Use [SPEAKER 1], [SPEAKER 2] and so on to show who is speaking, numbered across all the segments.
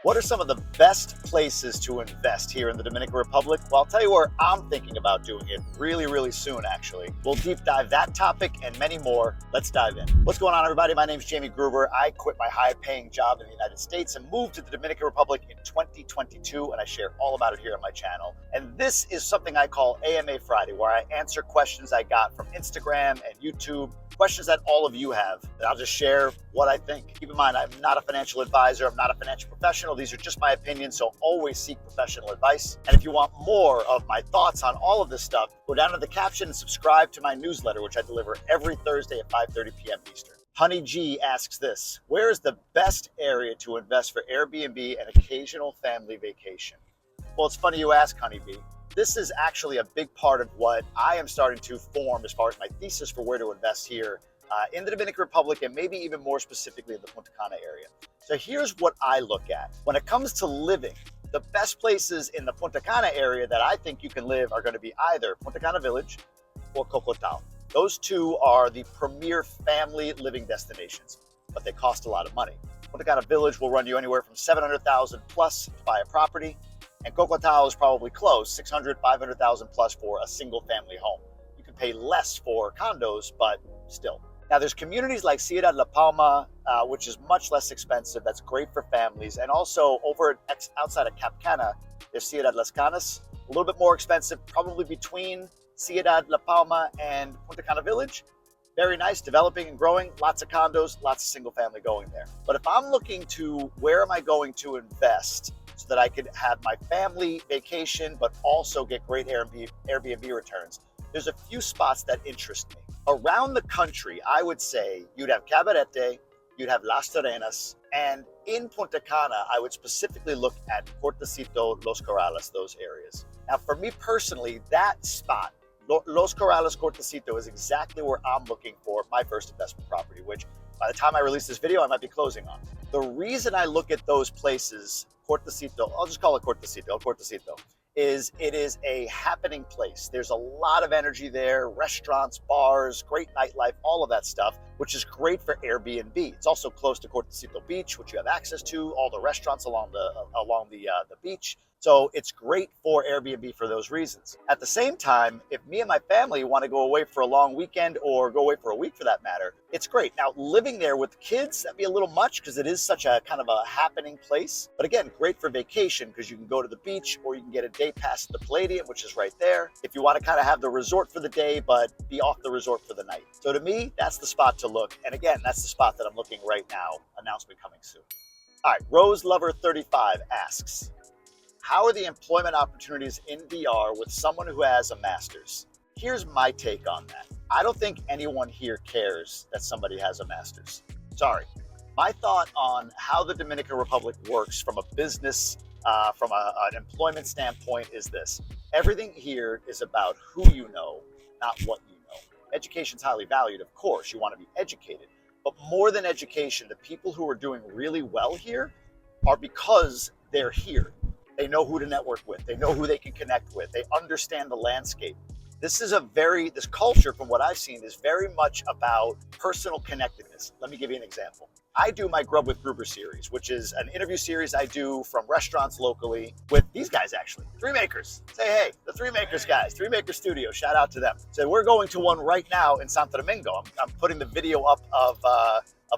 [SPEAKER 1] What are some of the best places to invest here in the Dominican Republic? Well, I'll tell you where I'm thinking about doing it really soon, actually. We'll deep dive that topic and many more. Let's dive in. What's going on, everybody? My name's Jamie Gruber. I quit my high-paying job in the United States and moved to the Dominican Republic in 2022, and I share all about it here on my channel. And this is something I call AMA Friday, where I answer questions I got from Instagram and YouTube, questions that all of you have, and I'll just share what I think. Keep in mind, I'm not a financial advisor. I'm not a financial professional. These are just my opinions, so always seek professional advice. And if you want more of my thoughts on all of this stuff, go down to the caption and subscribe to my newsletter, which I deliver every Thursday at 5:30 p.m. Eastern. Honey G asks this: where is the best area to invest for Airbnb and occasional family vacation? Well, it's funny you ask, Honey B. This is actually a big part of what I am starting to form as far as my thesis for where to invest here in the Dominican Republic, and maybe even more specifically in the Punta Cana area. So here's what I look at. When it comes to living, the best places in the Punta Cana area that I think you can live are going to be either Punta Cana Village or Cocotao. Those two are the premier family living destinations, but they cost a lot of money. Punta Cana Village will run you anywhere from $700,000 plus to buy a property. And Cocotao is probably close, $600,000, $500,000 plus for a single family home. You can pay less for condos, but still. Now there's communities like Ciudad La Palma, which is much less expensive. That's great for families. And also over outside of Cap Cana, there's Ciudad Las Canas, a little bit more expensive, probably between Ciudad La Palma and Punta Cana Village. Very nice, developing and growing, lots of condos, lots of single family going there. But if I'm looking to where am I going to invest so that I could have my family vacation, but also get great Airbnb returns, there's a few spots that interest me. Around the country, I would say you'd have Cabarete, you'd have Las Terrenas, and in Punta Cana, I would specifically look at Cortecito, Los Corrales, those areas. Now, for me personally, that spot, Los Corrales, Cortecito, is exactly where I'm looking for my first investment property, which by the time I release this video, I might be closing on. The reason I look at those places, Cortecito, I'll just call it Cortecito, is it is a happening place. There's a lot of energy there, restaurants, bars, great nightlife, all of that stuff, which is great for Airbnb. It's also close to Cortecito Beach, which you have access to, all the restaurants along the beach. So it's great for Airbnb for those reasons. At the same time, if me and my family want to go away for a long weekend or go away for a week for that matter, it's great. Now, living there with kids, that'd be a little much because it is such a kind of a happening place. But again, great for vacation because you can go to the beach or you can get a day pass to the Palladium, which is right there. If you want to kind of have the resort for the day, but be off the resort for the night. So to me, that's the spot to look. And again, that's the spot that I'm looking right now. Announcement coming soon. All right, Rose Lover 35 asks, how are the employment opportunities in DR with someone who has a master's? Here's my take on that. I don't think anyone here cares that somebody has a master's. Sorry. My thought on how the Dominican Republic works from a business, from an employment standpoint is this. Everything here is about who you know, not what you know. Education's highly valued, of course. You want to be educated. But more than education, the people who are doing really well here are because they're here. They know who to network with. They know who they can connect with. They understand the landscape. This culture, from what I've seen, is very much about personal connectedness. Let me give you an example. I do my Grub with Gruber series, which is an interview series I do from restaurants locally with these guys, actually, Three Makers. Say hey, the Three Makers guys, Three Maker Studio, shout out to them. So we're going to one right now in Santo Domingo. I'm putting the video up of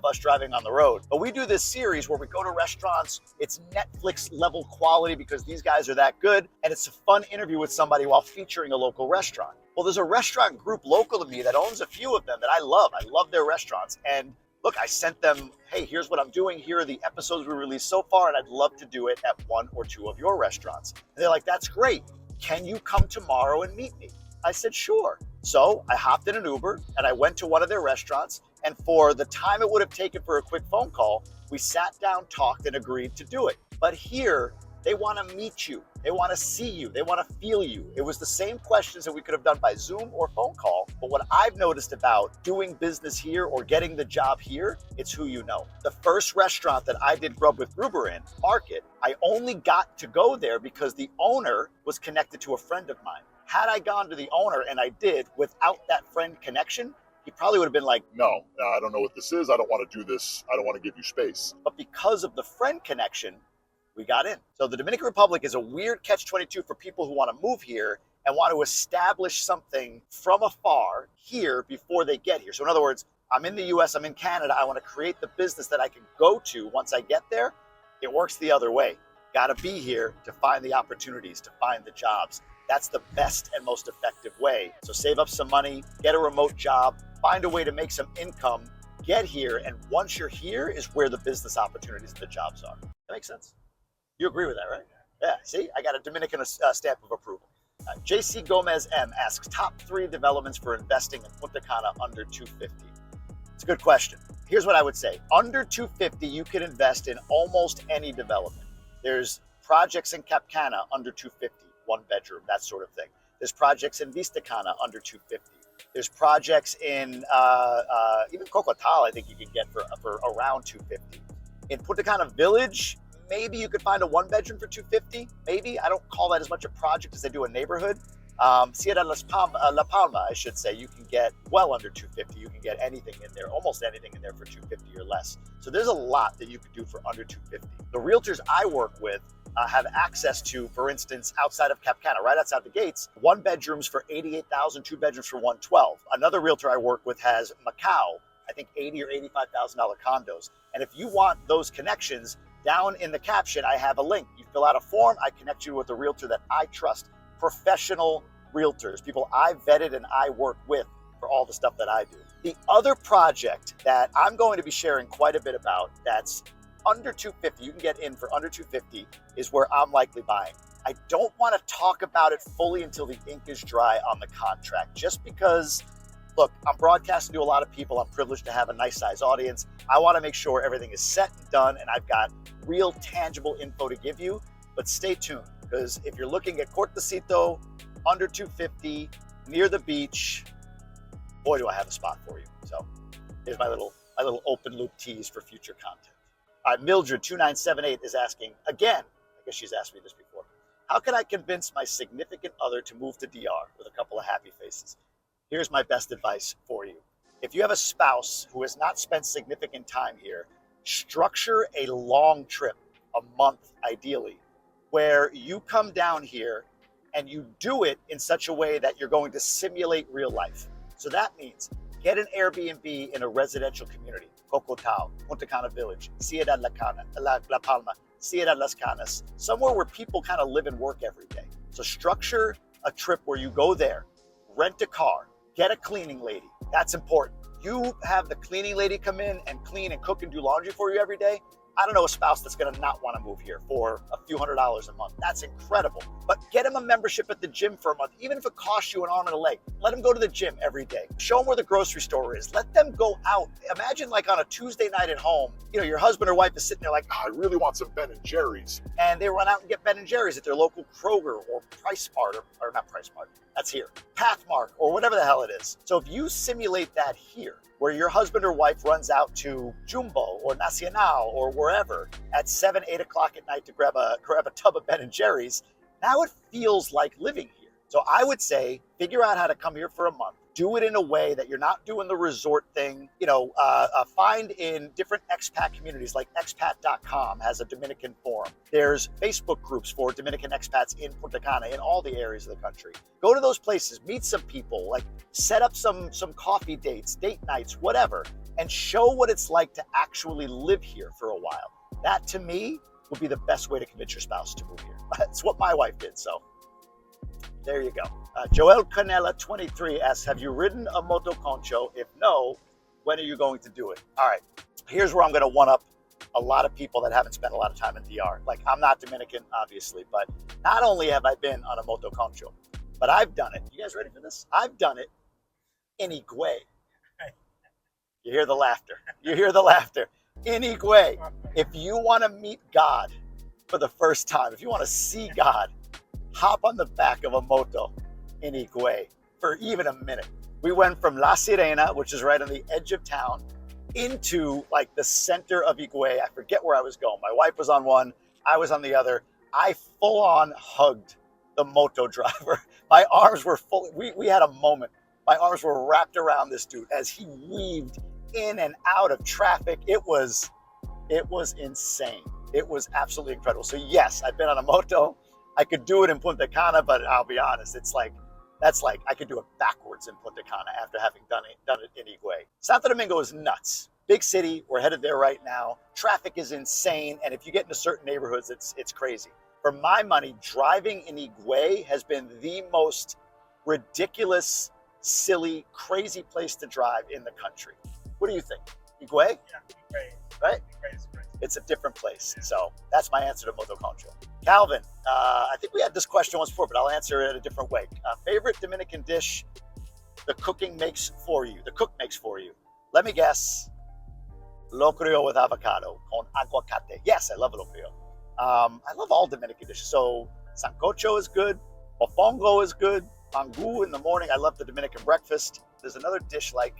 [SPEAKER 1] us driving on the road. But we do this series where we go to restaurants. It's Netflix level quality because these guys are that good. And it's a fun interview with somebody while featuring a local restaurant. Well, there's a restaurant group local to me that owns a few of them that I love. I love their restaurants. And look, I sent them, hey, here's what I'm doing. Here are the episodes we released so far, and I'd love to do it at one or two of your restaurants. And they're like, that's great. Can you come tomorrow and meet me? I said, sure. So I hopped in an Uber and I went to one of their restaurants. And for the time it would have taken for a quick phone call, we sat down, talked, and agreed to do it. But here, they want to meet you. They want to see you. They want to feel you. It was the same questions that we could have done by Zoom or phone call. But what I've noticed about doing business here or getting the job here, it's who you know. The first restaurant that I did Grub with Gruber in, Market, I only got to go there because the owner was connected to a friend of mine. Had I gone to the owner, and I did, without that friend connection, he probably would have been like,
[SPEAKER 2] no, I don't know what this is. I don't want to do this. I don't want to give you space.
[SPEAKER 1] But because of the friend connection, We got in. So the Dominican Republic is a weird catch-22 for people who want to move here and want to establish something from afar here before they get here. So in other words, I'm in the US, I'm in Canada, I want to create the business that I can go to once I get there. It works the other way. Got to be here to find the opportunities, to find the jobs. That's the best and most effective way. So save up some money, get a remote job, find a way to make some income, get here, and once you're here is where the business opportunities and the jobs are. That makes sense? You agree with that, right? Yeah, see, I got a Dominican stamp of approval. JC Gomez M asks, top 3 developments for investing in Punta Cana under 250. It's a good question. Here's what I would say. Under 250, you can invest in almost any development. There's projects in Cap Cana under 250, 1 bedroom, that sort of thing. There's projects in Vista Cana under 250. There's projects in even Cocotal, I think you can get for around 250. In Punta Cana Village, maybe you could find a 1 bedroom for 250. Maybe. I don't call that as much a project as they do a neighborhood. Ciudad La Palma, I should say, you can get well under 250. You can get anything in there, almost anything in there for 250 or less. So there's a lot that you could do for under 250. The realtors I work with have access to, for instance, outside of Cap Cana, right outside the gates, 1 bedrooms for 88,000, 2 bedrooms for 112. Another realtor I work with has Macau, I think $80,000 or $85,000 condos. And if you want those connections, down in the caption, I have a link. You fill out a form, I connect you with a realtor that I trust. Professional realtors, people I vetted and I work with for all the stuff that I do. The other project that I'm going to be sharing quite a bit about that's under 250, you can get in for under 250, is where I'm likely buying. I don't want to talk about it fully until the ink is dry on the contract, just because, look, I'm broadcasting to a lot of people. I'm privileged to have a nice size audience. I want to make sure everything is set and done and I've got real tangible info to give you, but stay tuned. Because if you're looking at Cortecito, under 250, near the beach, boy, do I have a spot for you. So here's my little open loop tease for future content. All right, Mildred 2978 is asking, again, I guess she's asked me this before, how can I convince my significant other to move to DR, with a couple of happy faces? Here's my best advice for you. If you have a spouse who has not spent significant time here, structure a long trip, a month ideally, where you come down here and you do it in such a way that you're going to simulate real life. So that means get an Airbnb in a residential community, Cocotal, Punta Cana Village, Ciudad La Palma, Ciudad Las Canas, somewhere where people kind of live and work every day. So structure a trip where you go there, rent a car, get a cleaning lady. That's important. You have the cleaning lady come in and clean and cook and do laundry for you every day. I don't know a spouse that's going to not want to move here for a few $100s a month. That's incredible. But get him a membership at the gym for a month, even if it costs you an arm and a leg. Let him go to the gym every day. Show him where the grocery store is. Let them go out. Imagine like on a Tuesday night at home, you know, your husband or wife is sitting there like, oh, I really want some Ben & Jerry's. And they run out and get Ben & Jerry's at their local Kroger or Price Mart, or not Price Mart, that's here, Pathmark, or whatever the hell it is. So if you simulate that here, where your husband or wife runs out to Jumbo or Nacional or wherever at 7, 8 o'clock at night to grab a tub of Ben & Jerry's, now it feels like living here. So I would say, figure out how to come here for a month. Do it in a way that you're not doing the resort thing. You know, find in different expat communities, like expat.com has a Dominican forum. There's Facebook groups for Dominican expats in Punta Cana, in all the areas of the country. Go to those places, meet some people, like set up some coffee dates, date nights, whatever, and show what it's like to actually live here for a while. That, to me, would be the best way to convince your spouse to move here. That's what my wife did, so there you go. Joel Canela 23 asks, have you ridden a moto concho? If no, when are you going to do it? All right, here's where I'm going to one up a lot of people that haven't spent a lot of time in DR. Like, I'm not Dominican, obviously, but not only have I been on a moto concho, but I've done it. You guys ready for this? I've done it in Higüey. You hear the laughter. You hear the laughter. In Higüey. If you want to meet God for the first time, if you want to see God, hop on the back of a moto in Higüey for even a minute. We went from La Sirena, which is right on the edge of town, into like the center of Higüey. I forget where I was going. My wife was on one, I was on the other. I full on hugged the moto driver. My arms were full. We had a moment. My arms were wrapped around this dude as he weaved in and out of traffic. It was insane. It was absolutely incredible. So yes, I've been on a moto. I could do it in Punta Cana, but I'll be honest, that's like I could do it backwards in Punta Cana after having done it in Higüey. Santo Domingo is nuts. Big city, we're headed there right now. Traffic is insane, and if you get into certain neighborhoods, it's crazy. For my money, driving in Higüey has been the most ridiculous, silly, crazy place to drive in the country. What do you think? Higüey?
[SPEAKER 2] Yeah, Higüey.
[SPEAKER 1] Right?
[SPEAKER 2] Higüey is great.
[SPEAKER 1] It's a different place. So that's my answer to Moto Concho. Calvin, I think we had this question once before, but I'll answer it a different way. Favorite Dominican dish the cook makes for you? Let me guess. Locrio with avocado con aguacate. Yes, I love locrio. I love all Dominican dishes. So sancocho is good. Mofongo is good. Mangu in the morning. I love the Dominican breakfast. There's another dish like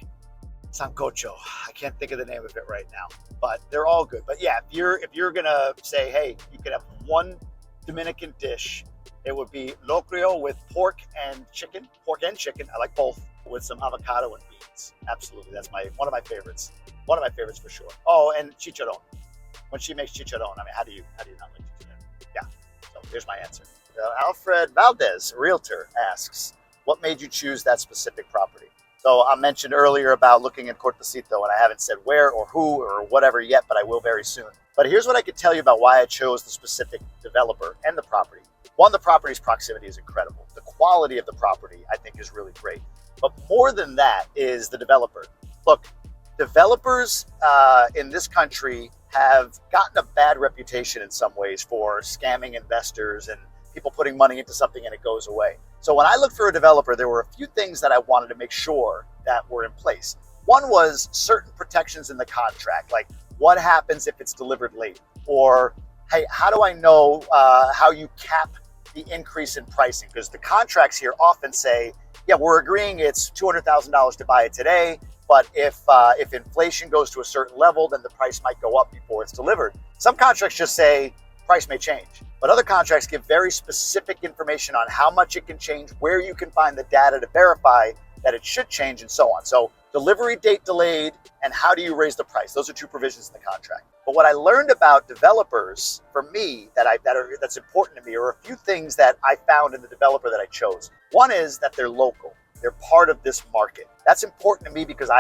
[SPEAKER 1] sancocho. I can't think of the name of it right now, but they're all good. But yeah, if you're gonna say, hey, you could have one Dominican dish, it would be locrio with pork and chicken. I like both, with some avocado and beans. Absolutely, that's one of my favorites. One of my favorites for sure. Oh, and chicharron. When she makes chicharron, I mean, how do you not like chicharron? Yeah. So here's my answer. Alfred Valdez, realtor, asks, what made you choose that specific property? So I mentioned earlier about looking in Cortecito, and I haven't said where or who or whatever yet, but I will very soon. But here's what I could tell you about why I chose the specific developer and the property. One, the property's proximity is incredible. The quality of the property, I think, is really great. But more than that is the developer. Look, developers in this country have gotten a bad reputation in some ways for scamming investors and people putting money into something and it goes away. So when I looked for a developer, there were a few things that I wanted to make sure that were in place. One was certain protections in the contract, like what happens if it's delivered late? Or, hey, how do I know how you cap the increase in pricing? Because the contracts here often say, yeah, we're agreeing it's $200,000 to buy it today, but if inflation goes to a certain level, then the price might go up before it's delivered. Some contracts just say price may change, but other contracts give very specific information on how much it can change, where you can find the data to verify that it should change, and so on. So delivery date delayed, and how do you raise the price? Those are two provisions in the contract. But what I learned about developers, for me, that's important to me, are a few things that I found in the developer that I chose. One is that they're local. They're part of this market. That's important to me because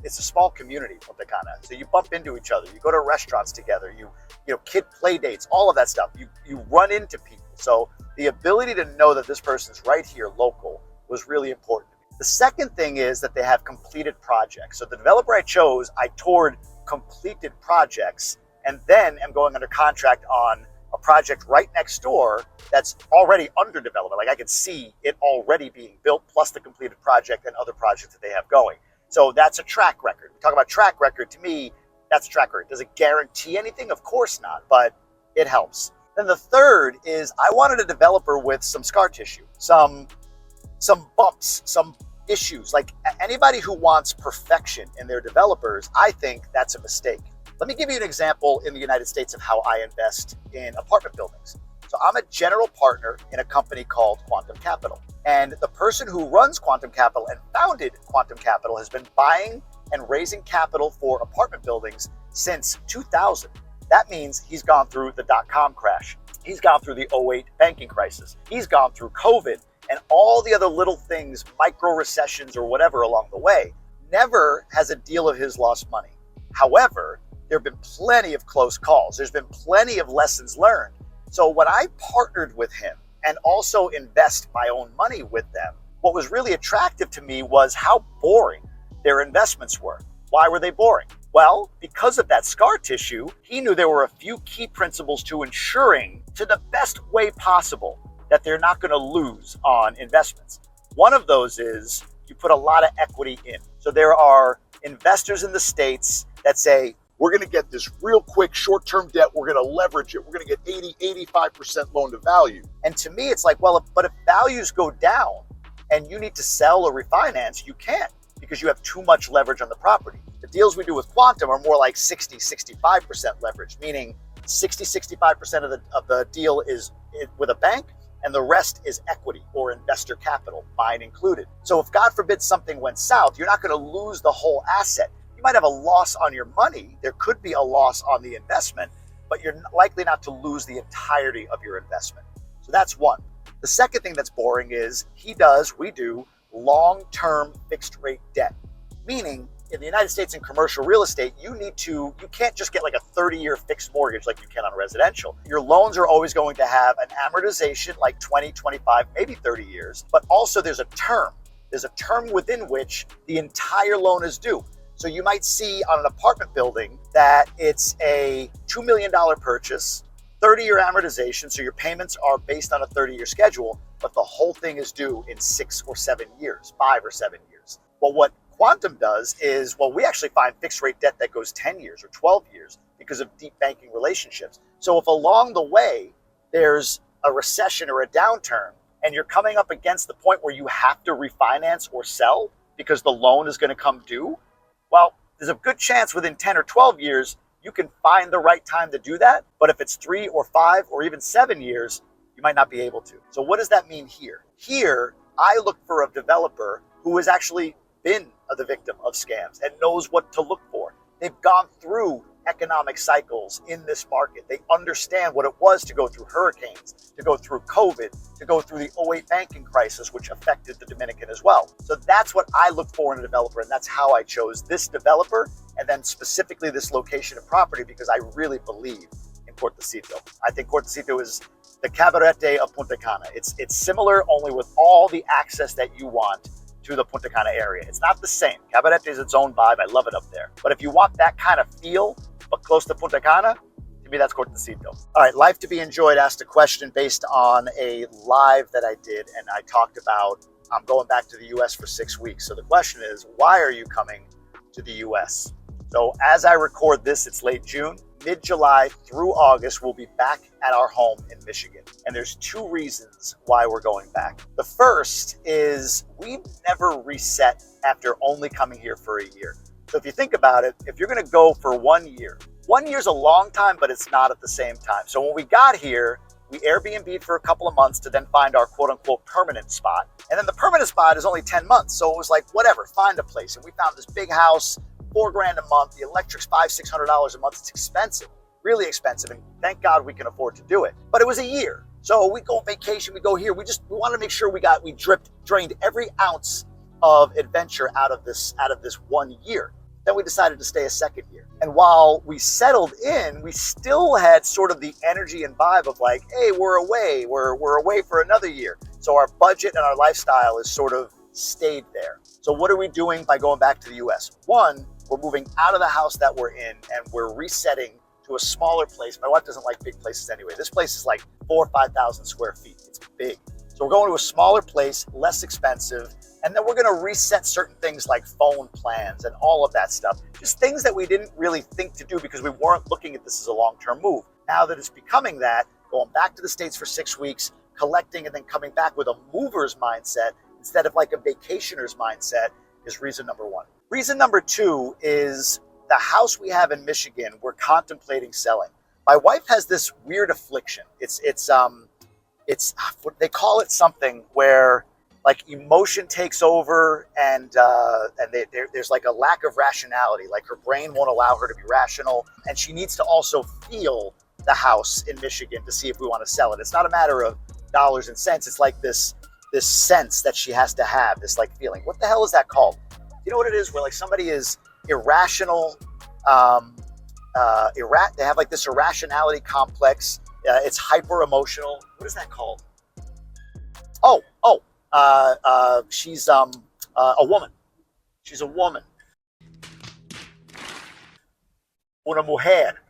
[SPEAKER 1] it's a small community, Punta Cana. So you bump into each other. You go to restaurants together. You know, kid play dates, all of that stuff. You run into people. So the ability to know that this person's right here, local, was really important to me. The second thing is that they have completed projects. So the developer I chose, I toured completed projects, and then am going under contract on a project right next door that's already under development. Like I can see it already being built, plus the completed project and other projects that they have going. So that's a track record. We talk about track record. To me, that's a track record. Does it guarantee anything? Of course not, but it helps. Then the third is I wanted a developer with some scar tissue, some bumps, some issues. Like anybody who wants perfection in their developers, I think that's a mistake. Let me give you an example in the United States of how I invest in apartment buildings. So I'm a general partner in a company called Quantum Capital. And the person who runs Quantum Capital and founded Quantum Capital has been buying and raising capital for apartment buildings since 2000. That means he's gone through the dot-com crash. He's gone through the '08 banking crisis. He's gone through COVID and all the other little things, micro recessions or whatever along the way. Never has a deal of his lost money. However, there have been plenty of close calls. There's been plenty of lessons learned. So when I partnered with him and also invest my own money with them, what was really attractive to me was how boring their investments were. Why were they boring? Well, because of that scar tissue, he knew there were a few key principles to ensuring, to the best way possible, that they're not going to lose on investments. One of those is you put a lot of equity in. So there are investors in the States that say, we're going to get this real quick short-term debt. We're going to leverage it. We're going to get 85% loan to value. And to me, it's like, well, but if values go down and you need to sell or refinance, you can't because you have too much leverage on the property. The deals we do with Quantum are more like 65% leverage, meaning 65% of the deal is with a bank and the rest is equity or investor capital, mine included. So if God forbid something went south, you're not going to lose the whole asset. You might have a loss on your money. There could be a loss on the investment, but you're likely not to lose the entirety of your investment. So that's one. The second thing that's boring is we do long-term fixed rate debt, meaning in the United States in commercial real estate, you can't just get like a 30-year fixed mortgage like you can on residential. Your loans are always going to have an amortization like 20, 25, maybe 30 years, but also there's a term. There's a term within which the entire loan is due. So you might see on an apartment building that it's a $2 million purchase, 30-year amortization, so your payments are based on a 30-year schedule, but the whole thing is due in 6 or 7 years, 5 or 7 years. Well, what Quantum does is, we actually find fixed rate debt that goes 10 years or 12 years because of deep banking relationships. So if along the way there's a recession or a downturn and you're coming up against the point where you have to refinance or sell because the loan is going to come due, well, there's a good chance within 10 or 12 years you can find the right time to do that. But if it's 3 or 5 or even 7 years, you might not be able to. So what does that mean here? Here, I look for a developer who has actually been the victim of scams and knows what to look for. They've gone through economic cycles in this market. They understand what it was to go through hurricanes, to go through COVID, to go through the '08 banking crisis, which affected the Dominican as well. So that's what I look for in a developer, and that's how I chose this developer, and then specifically this location of property, because I really believe in Cortecito. I think Cortecito is the cabarete of Punta Cana. It's similar, only with all the access that you want to the Punta Cana area. It's not the same. Cabarete is its own vibe. I love it up there. But if you want that kind of feel, but close to Punta Cana, to me, that's Cortecito. All right, Life to be Enjoyed asked a question based on a live that I did, and I talked about I'm going back to the US for 6 weeks. So the question is, why are you coming to the US? So as I record this, it's late June. Mid-July through August, we'll be back at our home in Michigan. And there's 2 reasons why we're going back. The first is we never reset after only coming here for a year. So if you think about it, if you're gonna go for 1 year, 1 year's a long time, but it's not at the same time. So when we got here, we Airbnb'd for a couple of months to then find our quote unquote permanent spot. And then the permanent spot is only 10 months. So it was like, whatever, find a place. And we found this big house, $4,000 a month. The electric's $500-$600 a month. It's expensive, really expensive. And thank God we can afford to do it. But it was a year. So we go on vacation, we go here. We wanted to make sure we drained every ounce of adventure out of this 1 year. Then we decided to stay a second year. And while we settled in, we still had sort of the energy and vibe of like, hey, we're away for another year. So our budget and our lifestyle is sort of stayed there. So what are we doing by going back to the US? One, we're moving out of the house that we're in and we're resetting to a smaller place. My wife doesn't like big places anyway. This place is like 4,000 or 5,000 square feet. It's big. So we're going to a smaller place, less expensive. And then we're going to reset certain things like phone plans and all of that stuff. Just things that we didn't really think to do because we weren't looking at this as a long-term move. Now that it's becoming that, going back to the States for 6 weeks, collecting and then coming back with a mover's mindset instead of like a vacationer's mindset is reason number 1. Reason number 2 is the house we have in Michigan, we're contemplating selling. My wife has this weird affliction. It's they call it something where like emotion takes over and there's like a lack of rationality. Like her brain won't allow her to be rational. And she needs to also feel the house in Michigan to see if we want to sell it. It's not a matter of dollars and cents. It's like this sense that she has to have, this like feeling. What the hell is that called? You know what it is? Where like somebody is irrational, they have like this irrationality complex. It's hyper emotional. What is that called? She's a woman. She's a woman. Una mujer.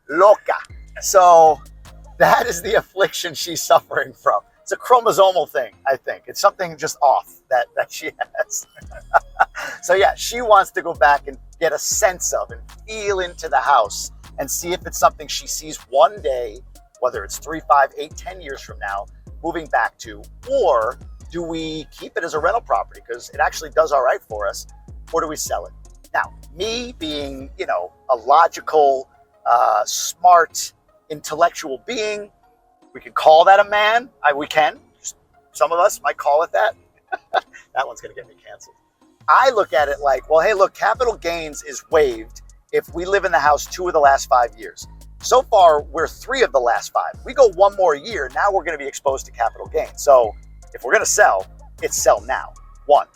[SPEAKER 1] Loca. So that is the affliction she's suffering from. It's a chromosomal thing, I think. It's something just off that she has. So yeah, she wants to go back and get a sense of and feel into the house and see if it's something she sees one day, whether it's 3, 5, 8, 10 years from now, moving back to, or do we keep it as a rental property because it actually does all right for us, or do we sell it? Now, me being, a logical, smart, intellectual being, we can call that a man. We can. Some of us might call it that. That one's going to get me canceled. I look at it like, well, hey, look, capital gains is waived if we live in the house 2 of the last 5 years. So far, we're 3 of the last 5. We go 1 more year, now we're going to be exposed to capital gain. So if we're going to sell, it's sell now. 1.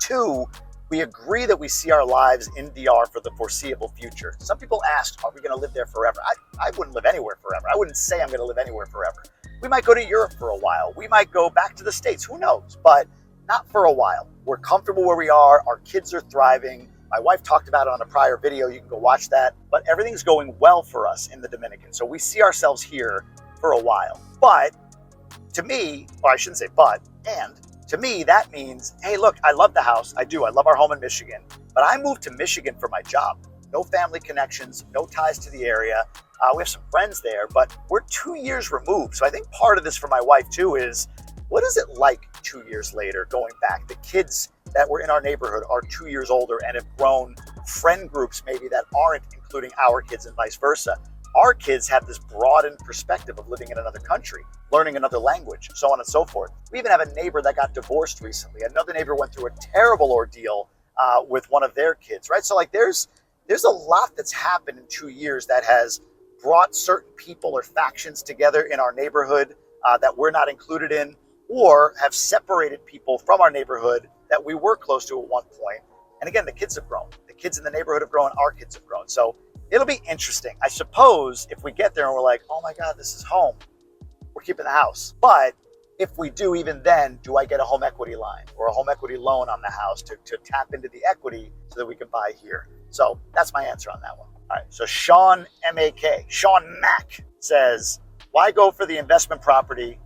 [SPEAKER 1] 2, we agree that we see our lives in DR for the foreseeable future. Some people ask, are we going to live there forever? I wouldn't live anywhere forever. I wouldn't say I'm going to live anywhere forever. We might go to Europe for a while. We might go back to the States. Who knows? But not for a while. We're comfortable where we are. Our kids are thriving. My wife talked about it on a prior video. You can go watch that. But everything's going well for us in the Dominican. So we see ourselves here for a while. But to me, or I shouldn't say but, and to me, that means, hey, look, I love the house. I do. I love our home in Michigan. But I moved to Michigan for my job. No family connections, no ties to the area. We have some friends there, but we're 2 years removed. So I think part of this for my wife too is, what is it like 2 years later going back? The kids that were in our neighborhood are 2 years older and have grown friend groups maybe that aren't including our kids and vice versa. Our kids have this broadened perspective of living in another country, learning another language, so on and so forth. We even have a neighbor that got divorced recently. Another neighbor went through a terrible ordeal with one of their kids, right? So like there's a lot that's happened in 2 years that has brought certain people or factions together in our neighborhood that we're not included in, or have separated people from our neighborhood that we were close to at one point. And again, the kids have grown. The kids in the neighborhood have grown, our kids have grown. So it'll be interesting. I suppose if we get there and we're like, oh my God, this is home, we're keeping the house. But if we do, even then, do I get a home equity line or a home equity loan on the house to tap into the equity so that we can buy here? So that's my answer on that one. All right, so Sean Mack says, why go for the investment property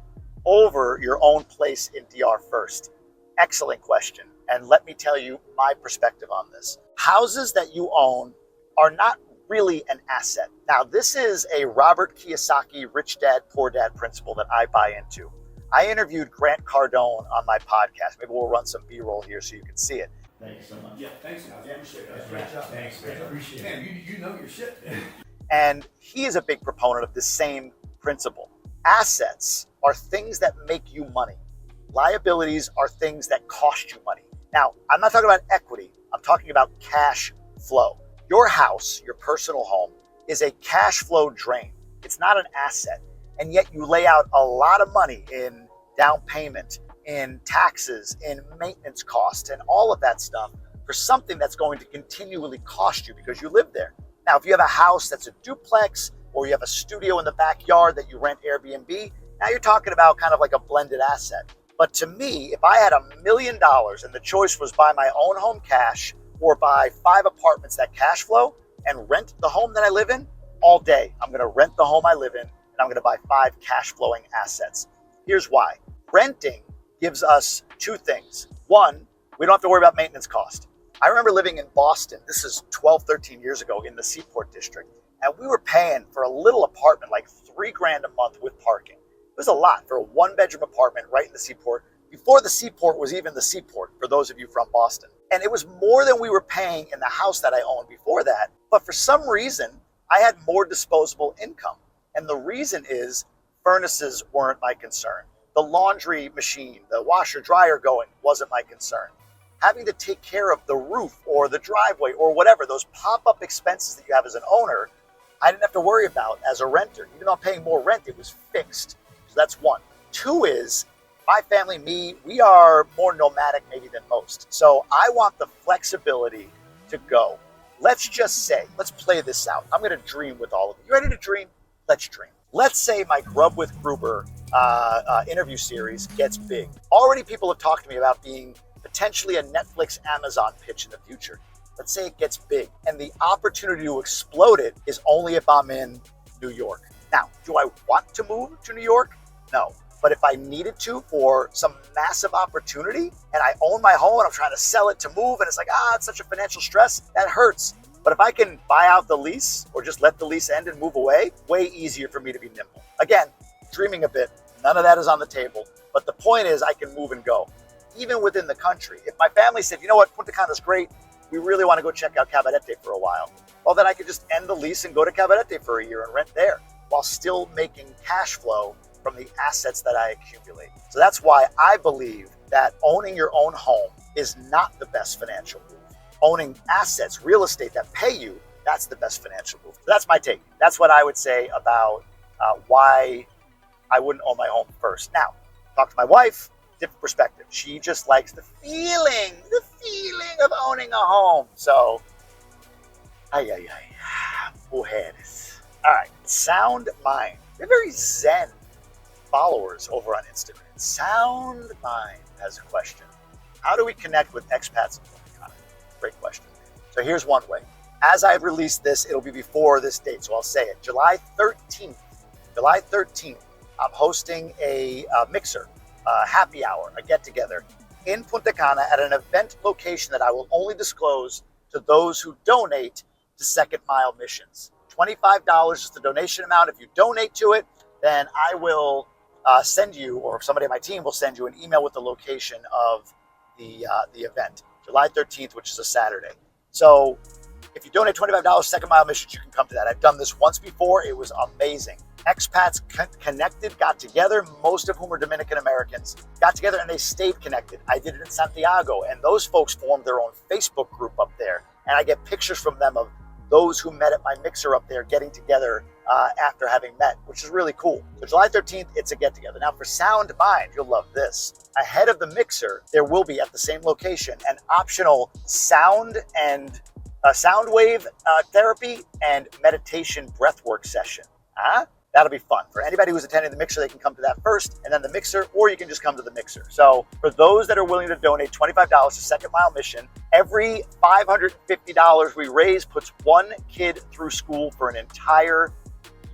[SPEAKER 1] over your own place in DR first? Excellent question. And let me tell you my perspective on this. Houses that you own are not really an asset. Now, this is a Robert Kiyosaki rich dad, poor dad principle that I buy into. I interviewed Grant Cardone on my podcast. Maybe we'll run some B-roll here so you can see it.
[SPEAKER 2] Thank you so much.
[SPEAKER 3] Yeah, thanks, guys. I appreciate it.
[SPEAKER 2] Great job. Thanks, man. Appreciate it.
[SPEAKER 3] Man, you know your shit.
[SPEAKER 1] And he is a big proponent of the same principle. Assets are things that make you money. Liabilities are things that cost you money. Now, I'm not talking about equity. I'm talking about cash flow. Your house, your personal home, is a cash flow drain. It's not an asset. And yet you lay out a lot of money in down payment, in taxes, in maintenance costs, and all of that stuff for something that's going to continually cost you because you live there. Now, if you have a house that's a duplex, or you have a studio in the backyard that you rent Airbnb, now you're talking about kind of like a blended asset. But to me, if I had $1 million and the choice was buy my own home cash or buy 5 apartments that cash flow and rent the home that I live in, all day, I'm gonna rent the home I live in and I'm gonna buy 5 cash flowing assets. Here's why. Renting gives us 2 things. 1, we don't have to worry about maintenance cost. I remember living in Boston, this is 12, 13 years ago, in the Seaport District, and we were paying for a little apartment like $3 grand a month with parking. It was a lot for a 1-bedroom apartment right in the Seaport, before the Seaport was even the Seaport, for those of you from Boston. And it was more than we were paying in the house that I owned before that, but for some reason, I had more disposable income. And the reason is furnaces weren't my concern. The laundry machine, the washer dryer going wasn't my concern. Having to take care of the roof or the driveway or whatever, those pop-up expenses that you have as an owner, I didn't have to worry about as a renter. Even though I'm paying more rent, it was fixed. So that's 1. 2 is, my family, me, we are more nomadic maybe than most. So I want the flexibility to go. Let's just say, let's play this out. I'm gonna dream with all of you. You ready to dream? Let's dream. Let's say my Grub with Gruber interview series gets big. Already people have talked to me about being potentially a Netflix, Amazon pitch in the future. Let's say it gets big and the opportunity to explode it is only if I'm in New York. Now, do I want to move to New York? No. But if I needed to for some massive opportunity and I own my home and I'm trying to sell it to move and it's like, it's such a financial stress, that hurts. But if I can buy out the lease or just let the lease end and move away, way easier for me to be nimble. Again, dreaming a bit, none of that is on the table. But the point is I can move and go, even within the country. If my family said, you know what, Punta Cana is great, we really want to go check out Cabarete for a while, well, then I could just end the lease and go to Cabarete for a year and rent there while still making cash flow from the assets that I accumulate. So that's why I believe that owning your own home is not the best financial move. Owning assets, real estate that pay you That's the best financial move. So that's my take. That's what I would say about why I wouldn't own my home first. Now, talk to my wife, different perspective. She just likes the feeling of owning a home. So, mujeres. All right, Sound Mind. They're very zen followers over on Instagram. Sound Mind has a question. How do we connect with expats in Punta? Great question. So here's one way. As I release this, it'll be before this date, so I'll say it. July 13th, I'm hosting a mixer, a happy hour, a get-together in Punta Cana at an event location that I will only disclose to those who donate to Second Mile Missions. $25 is the donation amount. If you donate to it, then I will send you, or somebody on my team will send you an email with the location of the event, July 13th, which is a Saturday. So if you donate $25 Second Mile Missions, you can come to that. I've done this once before. It was amazing. Expats connected, got together, most of whom are Dominican Americans, got together and they stayed connected. I did it in Santiago, and those folks formed their own Facebook group up there. And I get pictures from them of those who met at my mixer up there getting together after having met, which is really cool. So July 13th, it's a get-together. Now for Sound Mind, you'll love this. Ahead of the mixer, there will be at the same location an optional sound wave therapy and meditation breathwork session. That'll be fun. For anybody who's attending the mixer, they can come to that first, and then the mixer, or you can just come to the mixer. So for those that are willing to donate $25 to Second Mile Mission, every $550 we raise puts one kid through school for an entire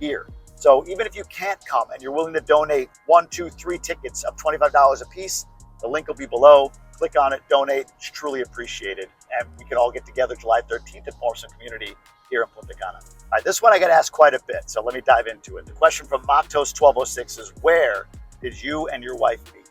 [SPEAKER 1] year. So even if you can't come and you're willing to donate 1, 2, 3 tickets of $25 a piece, the link will be below. Click on it, donate. It's truly appreciated. And we can all get together July 13th and form some community here in Punta Cana. All right, this one I get asked quite a bit, so let me dive into it. The question from Matos1206 is, where did you and your wife meet?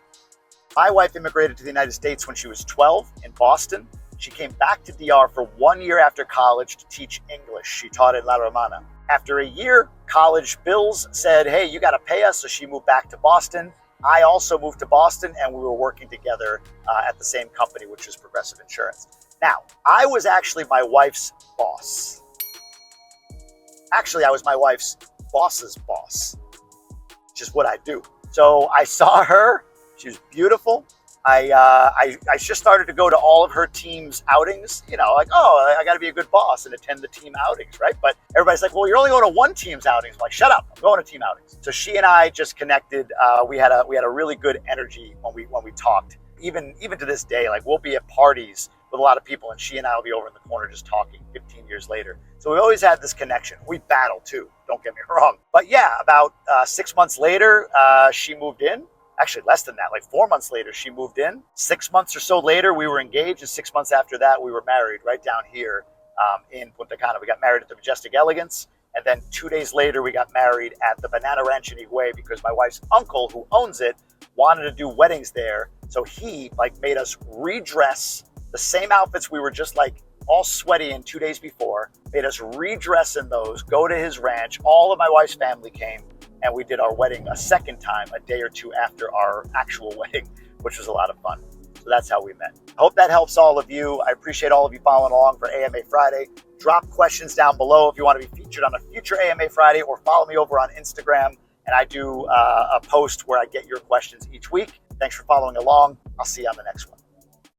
[SPEAKER 1] My wife immigrated to the United States when she was 12 in Boston. She came back to DR for 1 year after college to teach English. She taught at La Romana. After a year, college bills said, hey, you got to pay us, so she moved back to Boston. I also moved to Boston, and we were working together at the same company, which is Progressive Insurance. Now, I was actually my wife's boss. Actually, I was my wife's boss's boss, which is what I do. So I saw her. She was beautiful. I just started to go to all of her team's outings, you know, like, oh, I got to be a good boss and attend the team outings, right? But everybody's like, well, you're only going to one team's outings. I'm like, shut up, I'm going to team outings. So she and I just connected. We had a really good energy when we talked. Even to this day, like, we'll be at parties with a lot of people, and she and I will be over in the corner just talking 15 years later. So we always had this connection. We battle too, don't get me wrong. But yeah, about 6 months later, she moved in. Actually, less than that, like 4 months later, she moved in. 6 months or so later, we were engaged, and 6 months after that, we were married right down here in Punta Cana. We got married at the Majestic Elegance, and then 2 days later, we got married at the Banana Ranch in Higüey because my wife's uncle, who owns it, wanted to do weddings there. So he made us redress the same outfits we were just all sweaty in 2 days before, made us redress in those, go to his ranch. All of my wife's family came, and we did our wedding a second time a day or two after our actual wedding, which was a lot of fun. So that's how we met. I hope that helps all of you. I appreciate all of you following along for AMA Friday. Drop questions down below if you want to be featured on a future AMA Friday, or follow me over on Instagram, and I do a post where I get your questions each week. Thanks for following along. I'll see you on the next one.